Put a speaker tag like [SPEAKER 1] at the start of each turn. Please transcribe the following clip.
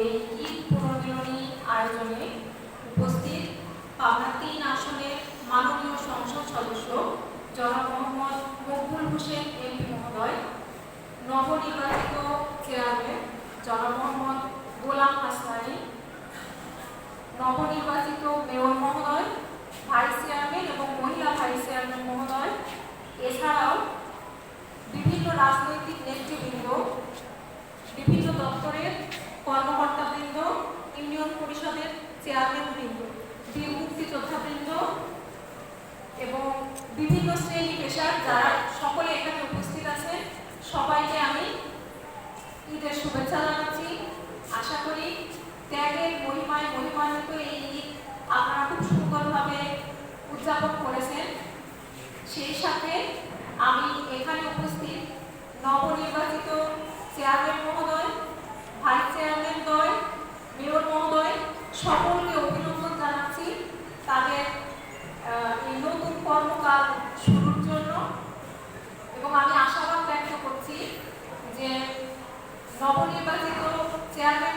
[SPEAKER 1] এই ঈদ পুনর্মিলনী আয়োজনে উপস্থিত পাবনা ৩ আসনের মাননীয় সংসদ সদস্য জনাব মোহাম্মদ মকবুল হোসেন এমপি মহোদয়, নবনির্বাচিত চেয়ারম্যান জনাব মোহাম্মদ গোলাম হাসনানী, নবনির্বাচিত মেয়র মহোদয়, ভাইস চেয়ারম্যান এবং মহিলা ভাইস চেয়ারম্যান মহোদয়, এছাড়াও বিভিন্ন রাজনৈতিক নেতৃবৃন্দ, বিভিন্ন দপ্তরের কর্মকর্তাবৃন্দ, ইউনিয়ন পরিষদের চেয়ারম্যানবৃন্দ, বীর মুক্তিযোদ্ধাবৃন্দ এবং বিভিন্ন শ্রেণী পেশার যারা সকলে এখানে উপস্থিত আছেন, সবাইকে আমি ঈদের শুভেচ্ছা জানাচ্ছি। আশা করি ত্যাগের মহিমায় মহিমান্বিত এই ঈদ আপনারা খুব সুন্দরভাবে উদযাপন করেছেন। সেই সাথে আমি এখানে উপস্থিত নবনির্বাচিত চেয়ারম্যান মহোদয়, ভাইস চেয়ারম্যান দ্বয়, মেয়র মহোদয় সকলকে অভিনন্দন জানাচ্ছি তাদের এই নতুন কর্মকাল শুরুর জন্য, এবং আমি আশাবাদ ব্যক্ত করছি যে নবনির্বাচিত চেয়ারম্যান